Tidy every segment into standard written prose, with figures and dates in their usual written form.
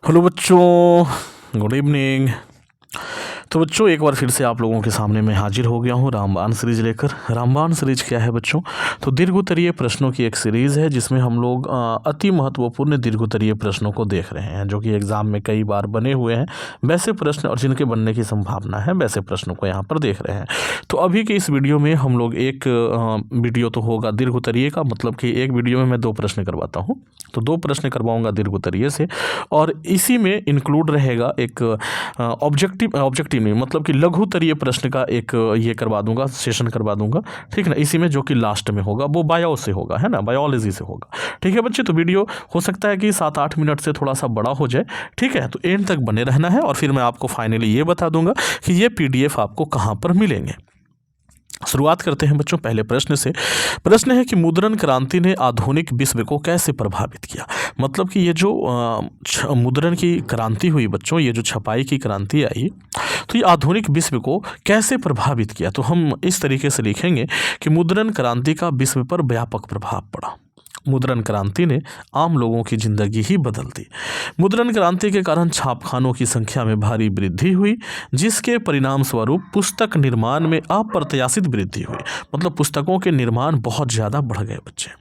Hello बच्चों, good evening. तो बच्चों एक बार फिर से आप लोगों के सामने मैं हाजिर हो गया हूँ रामबाण सीरीज लेकर। रामबाण सीरीज क्या है बच्चों? तो दीर्घोत्तरीय प्रश्नों की एक सीरीज़ है जिसमें हम लोग अति महत्वपूर्ण दीर्घोत्तरीय प्रश्नों को देख रहे हैं, जो कि एग्ज़ाम में कई बार बने हुए हैं वैसे प्रश्न और जिनके बनने की संभावना है वैसे प्रश्नों को यहाँ पर देख रहे हैं। तो अभी के इस वीडियो में हम लोग एक वीडियो तो होगा दीर्घोत्तरीय का, मतलब कि एक वीडियो में मैं 2 प्रश्न करवाता हूँ, तो 2 प्रश्न करवाऊँगा दीर्घोत्तरीय से, और इसी में इंक्लूड रहेगा एक ऑब्जेक्टिव नहीं, मतलब कि लघुत्तरीय प्रश्न का एक ये करवा दूंगा, सेशन करवा दूंगा, ठीक ना, इसी में, जो कि लास्ट में होगा वो बायो से होगा, है ना, बायोलॉजी से होगा। ठीक है बच्चे, तो वीडियो हो सकता है कि 7-8 मिनट से थोड़ा सा बड़ा हो जाए, ठीक है, तो एंड तक बने रहना है और फिर मैं आपको फाइनली ये बता दूंगा कि ये PDF आपको कहाँ पर मिलेंगे। शुरुआत करते हैं बच्चों पहले प्रश्न से। प्रश्न है कि मुद्रण क्रांति ने आधुनिक विश्व को कैसे प्रभावित किया। मतलब कि ये जो मुद्रण की क्रांति हुई बच्चों, ये जो छपाई की क्रांति आई, तो ये आधुनिक विश्व को कैसे प्रभावित किया। तो हम इस तरीके से लिखेंगे कि मुद्रण क्रांति का विश्व पर व्यापक प्रभाव पड़ा। मुद्रण क्रांति ने आम लोगों की जिंदगी ही बदल दी। मुद्रण क्रांति के कारण छापखानों की संख्या में भारी वृद्धि हुई, जिसके परिणाम स्वरूप पुस्तक निर्माण में अप्रत्याशित वृद्धि हुई। मतलब पुस्तकों के निर्माण बहुत ज़्यादा बढ़ गए बच्चे।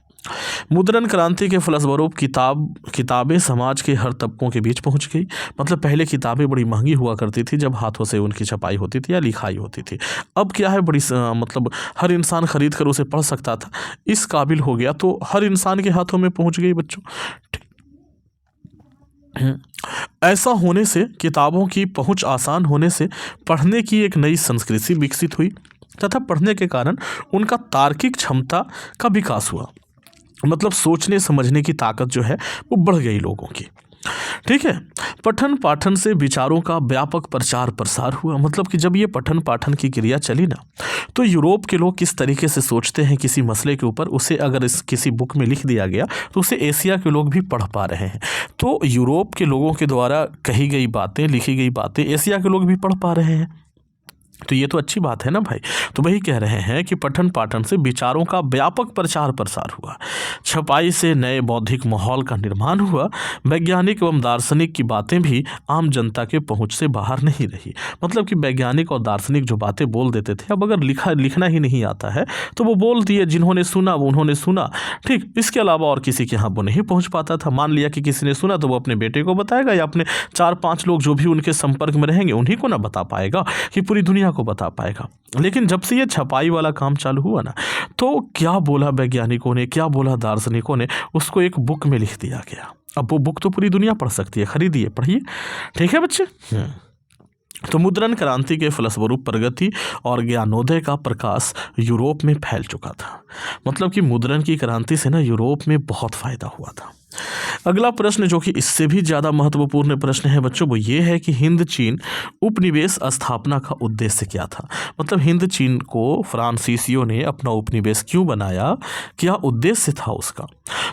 मुद्रण क्रांति के फलस्वरूप किताबें समाज के हर तबकों के बीच पहुंच गई। मतलब पहले किताबें बड़ी महंगी हुआ करती थी जब हाथों से उनकी छपाई होती थी या लिखाई होती थी। अब क्या है, बड़ी मतलब हर इंसान खरीद कर उसे पढ़ सकता था, इस काबिल हो गया, तो हर इंसान के हाथों में पहुंच गई बच्चों। ऐसा होने से, किताबों की पहुंच आसान होने से पढ़ने की एक नई संस्कृति विकसित हुई तथा पढ़ने के कारण उनका तार्किक क्षमता का विकास हुआ। मतलब सोचने समझने की ताकत जो है वो बढ़ गई लोगों की। ठीक है, पठन पाठन से विचारों का व्यापक प्रचार प्रसार हुआ। मतलब कि जब ये पठन पाठन की क्रिया चली ना, तो यूरोप के लोग किस तरीके से सोचते हैं किसी मसले के ऊपर, उसे अगर किसी बुक में लिख दिया गया तो उसे एशिया के लोग भी पढ़ पा रहे हैं। तो यूरोप के लोगों के द्वारा कही गई बातें, लिखी गई बातें एशिया के लोग भी पढ़ पा रहे हैं। तो ये तो अच्छी बात है ना भाई। तो वही कह रहे हैं कि पठन पाठन से विचारों का व्यापक प्रचार प्रसार हुआ, छपाई से नए बौद्धिक माहौल का निर्माण हुआ, वैज्ञानिक एवं दार्शनिक की बातें भी आम जनता के पहुंच से बाहर नहीं रही। मतलब कि वैज्ञानिक और दार्शनिक जो बातें बोल देते थे, अब अगर लिखना ही नहीं आता है तो वो बोल दिए, जिन्होंने सुना वो उन्होंने सुना, ठीक, इसके अलावा और किसी के यहाँ वो नहीं पहुँच पाता था। मान लिया कि किसी ने सुना तो वो अपने बेटे को बताएगा या अपने 4-5 लोग जो भी उनके संपर्क में रहेंगे उन्हीं को ना बता पाएगा, कि पूरी दुनिया को बता पाएगा। लेकिन जब से ये छपाई वाला काम चालू हुआ ना, तो क्या बोला वैज्ञानिकों ने, क्या बोला दार्शनिकों ने, उसको एक बुक में लिख दिया गया। अब वो बुक तो पूरी दुनिया पढ़ सकती है, खरीदिए पढ़िए। ठीक है बच्चे। तो मुद्रण क्रांति के फलस्वरूप प्रगति और ज्ञानोदय का प्रकाश यूरोप में फैल चुका था। मतलब कि मुद्रण की क्रांति से ना यूरोप में बहुत फायदा हुआ था। अगला प्रश्न, जो कि इससे भी ज़्यादा महत्वपूर्ण प्रश्न है बच्चों, वो ये है कि हिंद चीन उपनिवेश स्थापना का उद्देश्य क्या था। मतलब हिंद चीन को फ्रांसीसियों ने अपना उपनिवेश क्यों बनाया, क्या उद्देश्य था उसका।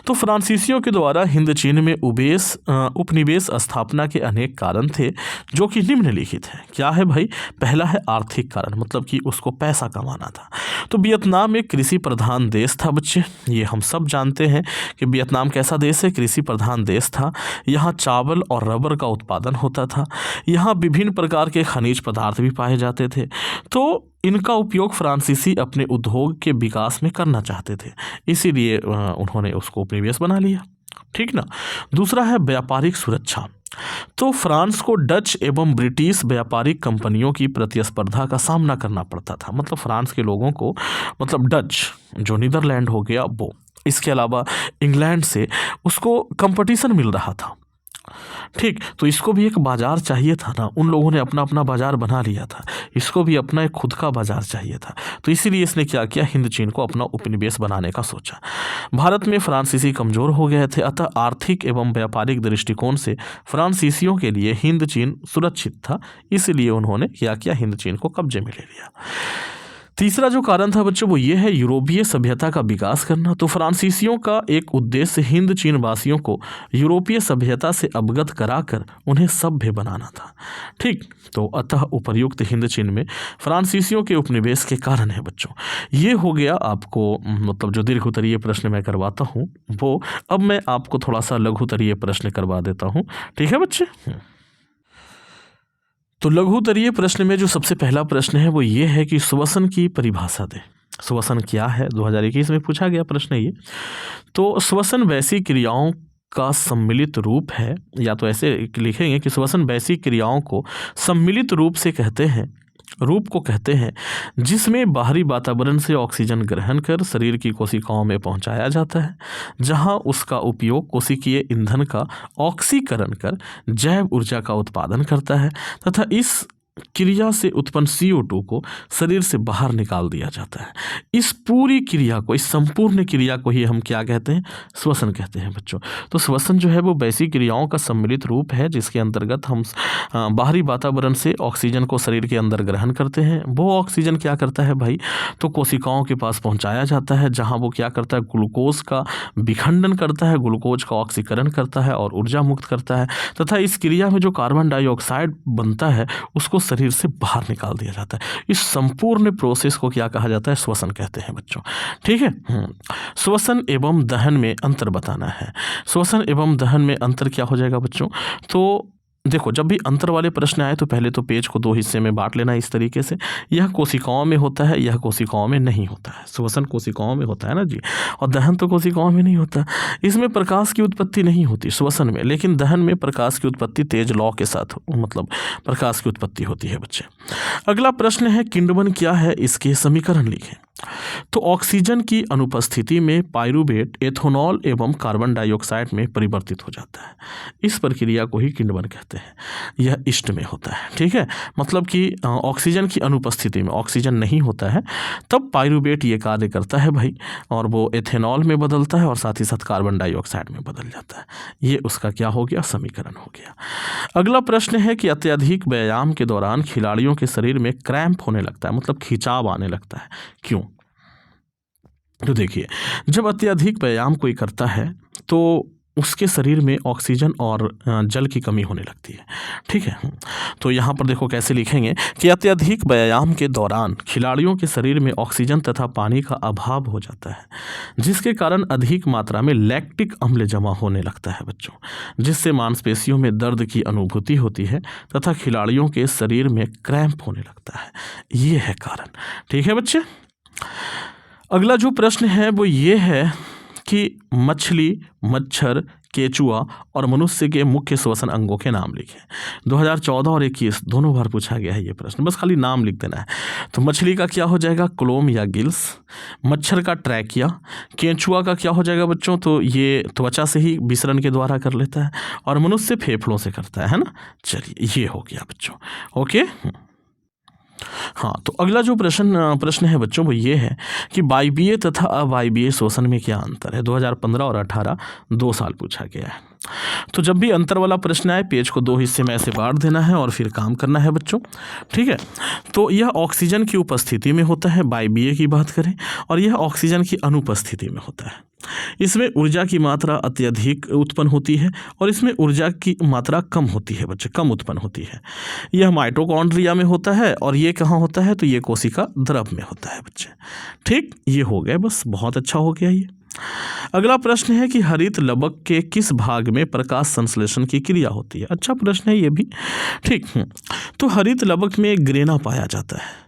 तो फ्रांसीसियों के द्वारा हिंद चीन में उपनिवेश स्थापना के अनेक कारण थे, जो कि निम्नलिखित हैं। क्या है भाई? पहला है आर्थिक कारण, मतलब कि उसको पैसा कमाना था। तो वियतनाम एक कृषि प्रधान देश था बच्चे, ये हम सब जानते हैं कि वियतनाम कैसा देश है, कृषि प्रधान देश था। यहाँ चावल और रबर का उत्पादन होता था। यहाँ विभिन्न प्रकार के खनिज पदार्थ भी पाए जाते थे। तो इनका उपयोग फ्रांसीसी अपने उद्योग के विकास में करना चाहते थे, इसीलिए उन्होंने उसको उपनिवेश बना लिया। ठीक ना। दूसरा है व्यापारिक सुरक्षा। तो फ्रांस को डच एवं ब्रिटिश व्यापारिक कंपनियों की प्रतिस्पर्धा का सामना करना पड़ता था। मतलब फ्रांस के लोगों को, मतलब डच जो नीदरलैंड हो गया वो, इसके अलावा इंग्लैंड से उसको कंपटीशन मिल रहा था। ठीक, तो इसको भी एक बाजार चाहिए था ना, उन लोगों ने अपना अपना बाजार बना लिया था, इसको भी अपना एक खुद का बाजार चाहिए था। तो इसीलिए इसने क्या किया, हिंद चीन को अपना उपनिवेश बनाने का सोचा। भारत में फ्रांसीसी कमज़ोर हो गए थे, अतः आर्थिक एवं व्यापारिक दृष्टिकोण से फ्रांसीसियों के लिए हिंद चीन सुरक्षित था, इसलिए उन्होंने क्या किया, हिंद चीन को कब्जे में ले लिया। तीसरा जो कारण था बच्चों वो ये है यूरोपीय सभ्यता का विकास करना। तो फ्रांसीसियों का एक उद्देश्य हिंद चीन वासियों को यूरोपीय सभ्यता से अवगत कराकर उन्हें सभ्य बनाना था। ठीक, तो अतः उपर्युक्त हिंद चीन में फ्रांसीसियों के उपनिवेश के कारण है बच्चों। ये हो गया आपको मतलब जो दीर्घ उत्तरीय प्रश्न मैं करवाता हूँ वो। अब मैं आपको थोड़ा सा लघु उत्तरीय प्रश्न करवा देता हूँ। ठीक है बच्चे। तो लघु उत्तरीय प्रश्न में जो सबसे पहला प्रश्न है वो ये है कि श्वसन की परिभाषा दें। श्वसन क्या है, 2021 में पूछा गया प्रश्न ये। तो श्वसन वैसी क्रियाओं का सम्मिलित रूप है, या तो ऐसे लिखेंगे कि श्वसन वैसी क्रियाओं को सम्मिलित रूप को कहते हैं जिसमें बाहरी वातावरण से ऑक्सीजन ग्रहण कर शरीर की कोशिकाओं में पहुंचाया जाता है, जहां उसका उपयोग कोशिकीय ईंधन का ऑक्सीकरण कर जैव ऊर्जा का उत्पादन करता है तथा इस क्रिया से उत्पन्न CO2 को शरीर से बाहर निकाल दिया जाता है। इस पूरी क्रिया को, इस संपूर्ण क्रिया को ही हम क्या कहते हैं, श्वसन कहते हैं बच्चों। तो श्वसन जो है वो वैसी क्रियाओं का सम्मिलित रूप है जिसके अंतर्गत हम बाहरी वातावरण से ऑक्सीजन को शरीर के अंदर ग्रहण करते हैं। वो ऑक्सीजन क्या करता है भाई, तो कोशिकाओं के पास पहुँचाया जाता है, जहाँ वो क्या करता है, ग्लूकोज का विखंडन करता है, ग्लूकोज का ऑक्सीकरण करता है और ऊर्जा मुक्त करता है तथा इस क्रिया में जो कार्बन डाइऑक्साइड बनता है उसको शरीर से बाहर निकाल दिया जाता है। इस संपूर्ण प्रोसेस को क्या कहा जाता है, श्वसन कहते हैं बच्चों। ठीक है। श्वसन एवं दहन में अंतर बताना है। श्वसन एवं दहन में अंतर क्या हो जाएगा बच्चों, तो देखो जब भी अंतर वाले प्रश्न आए तो पहले तो पेज को 2 हिस्से में बांट लेना इस तरीके से। यह कोशिकाओं में होता है, यह कोशिकाओं में नहीं होता है। श्वसन कोशिकाओं में होता है ना जी, और दहन तो कोशिकाओं में नहीं होता। इसमें प्रकाश की उत्पत्ति नहीं होती श्वसन में, लेकिन दहन में प्रकाश की उत्पत्ति तेज लौ के साथ मतलब प्रकाश की उत्पत्ति होती है बच्चे। अगला प्रश्न है किण्वन क्या है, इसके समीकरण लिखें। तो ऑक्सीजन की अनुपस्थिति में पाइरूवेट एथेनॉल एवं कार्बन डाइऑक्साइड में परिवर्तित हो जाता है। इस प्रक्रिया को ही किण्वन कहते हैं। यह इष्ट में होता है। ठीक है, मतलब कि ऑक्सीजन की अनुपस्थिति में, ऑक्सीजन नहीं होता है तब पाइरूवेट ये कार्य करता है भाई, और वो एथेनॉल में बदलता है और साथ ही साथ कार्बन डाइऑक्साइड में बदल जाता है। ये उसका क्या हो गया, समीकरण हो गया। अगला प्रश्न है कि अत्यधिक व्यायाम के दौरान खिलाड़ियों के शरीर में क्रैम्प होने लगता है, मतलब खिंचाव आने लगता है, क्यों। तो देखिए जब अत्यधिक व्यायाम कोई करता है तो उसके शरीर में ऑक्सीजन और जल की कमी होने लगती है। ठीक है, तो यहाँ पर देखो कैसे लिखेंगे कि अत्यधिक व्यायाम के दौरान खिलाड़ियों के शरीर में ऑक्सीजन तथा पानी का अभाव हो जाता है, जिसके कारण अधिक मात्रा में लैक्टिक अम्ल जमा होने लगता है बच्चों, जिससे मांसपेशियों में दर्द की अनुभूति होती है तथा खिलाड़ियों के शरीर में क्रैम्प होने लगता है। ये है कारण। ठीक है बच्चे। अगला जो प्रश्न है वो ये है कि मछली, मच्छर, केचुआ और मनुष्य के मुख्य श्वसन अंगों के नाम लिखें। 2014 और 21 दोनों बार पूछा गया है ये प्रश्न, बस खाली नाम लिख देना है। तो मछली का क्या हो जाएगा, क्लोम या गिल्स। मच्छर का ट्रैकिया। केचुआ का क्या हो जाएगा बच्चों, तो ये त्वचा से ही विसरण के द्वारा कर लेता है, और मनुष्य फेफड़ों से करता है ना। चलिए ये हो गया बच्चों। ओके। हाँ, तो अगला जो प्रश्न है बच्चों वो ये है कि वायवीय तथा अवायवीय श्वसन में क्या अंतर है। 2015 और 18 2 साल पूछा गया है। तो जब भी अंतर वाला प्रश्न आए पेज को 2 हिस्से में ऐसे बांट देना है और फिर काम करना है बच्चों। ठीक है, तो यह ऑक्सीजन की उपस्थिति में होता है, वायवीय की बात करें, और यह ऑक्सीजन की अनुपस्थिति में होता है। इसमें ऊर्जा की मात्रा अत्यधिक उत्पन्न होती है और इसमें ऊर्जा की मात्रा कम होती है बच्चे, कम उत्पन्न होती है। यह माइटोकॉन्ड्रिया में होता है, और ये कहाँ होता है, तो ये कोशिका द्रव में होता है बच्चे। ठीक, ये हो गया, बस बहुत अच्छा हो गया ये। अगला प्रश्न है कि हरित लवक के किस भाग में प्रकाश संश्लेषण की क्रिया होती है। अच्छा प्रश्न है ये भी। ठीक, तो हरित लवक में ग्रेना पाया जाता है,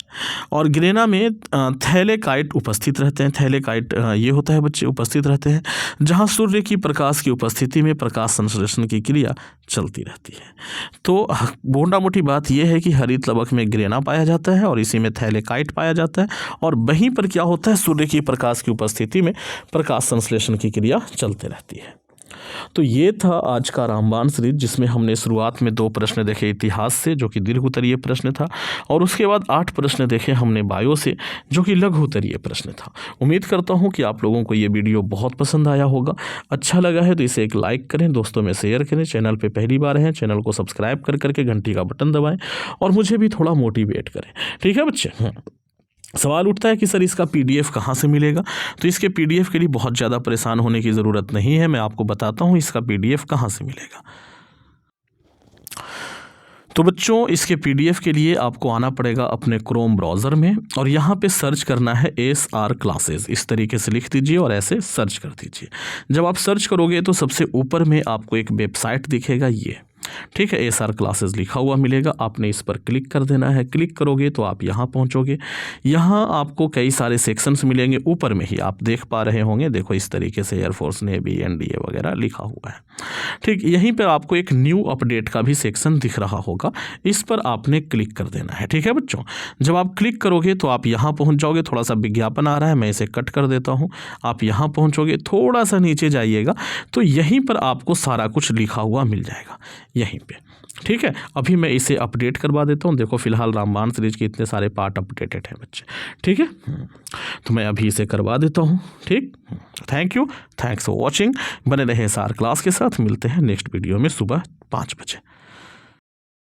और ग्रेना में थैलेकाइट उपस्थित रहते हैं। थैलेकाइट ये होता है बच्चे, उपस्थित रहते हैं जहां सूर्य की प्रकाश की उपस्थिति में प्रकाश संश्लेषण की क्रिया चलती रहती है। तो मोटा मोटी बात यह है कि हरित लवक में ग्रेना पाया जाता है और इसी में थैलेकाइट पाया जाता है, और वहीं पर क्या होता है, सूर्य की प्रकाश की उपस्थिति में प्रकाश संश्लेषण की क्रिया चलती रहती है। तो ये था आज का रामबाण सीरीज, जिसमें हमने शुरुआत में 2 प्रश्न देखे इतिहास से, जो कि दीर्घ उत्तरीय प्रश्न था, और उसके बाद 8 प्रश्न देखे हमने बायो से, जो कि लघु उत्तरीय प्रश्न था। उम्मीद करता हूँ कि आप लोगों को ये वीडियो बहुत पसंद आया होगा। अच्छा लगा है तो इसे एक लाइक करें, दोस्तों में शेयर करें। चैनल पर पहली बार हैं, चैनल को सब्सक्राइब कर करके घंटी का बटन दबाएँ और मुझे भी थोड़ा मोटिवेट करें। ठीक है बच्चे। सवाल उठता है कि सर इसका पीडीएफ कहाँ से मिलेगा। तो इसके पीडीएफ के लिए बहुत ज़्यादा परेशान होने की ज़रूरत नहीं है, मैं आपको बताता हूँ इसका पीडीएफ कहाँ से मिलेगा। तो बच्चों इसके पीडीएफ के लिए आपको आना पड़ेगा अपने क्रोम ब्राउज़र में और यहाँ पे सर्च करना है SR क्लासेस। इस तरीके से लिख दीजिए और ऐसे सर्च कर दीजिए। जब आप सर्च करोगे तो सबसे ऊपर में आपको एक वेबसाइट दिखेगा, ये ठीक है, SR क्लासेस लिखा हुआ मिलेगा। आपने इस पर क्लिक कर देना है। क्लिक करोगे तो आप यहाँ पहुँचोगे। यहाँ आपको कई सारे सेक्शंस मिलेंगे। ऊपर में ही आप देख पा रहे होंगे, देखो इस तरीके से एयरफोर्स, नेवी, NDA वगैरह लिखा हुआ है। ठीक, यहीं पर आपको एक न्यू अपडेट का भी सेक्शन दिख रहा होगा, इस पर आपने क्लिक कर देना है। ठीक है बच्चों, जब आप क्लिक करोगे तो आप यहाँ पहुँच जाओगे। थोड़ा सा विज्ञापन आ रहा है, मैं इसे कट कर देता हूँ। आप यहाँ पहुँचोगे, थोड़ा सा नीचे जाइएगा तो यहीं पर आपको सारा कुछ लिखा हुआ मिल जाएगा यहीं पे। ठीक है, अभी मैं इसे अपडेट करवा देता हूँ। देखो फिलहाल रामबाण सीरीज के इतने सारे पार्ट अपडेटेड हैं बच्चे। ठीक है, तो मैं अभी इसे करवा देता हूँ। ठीक, thank you, thanks for watching. बने रहे SR क्लास के साथ। मिलते हैं नेक्स्ट वीडियो में सुबह 5 बजे।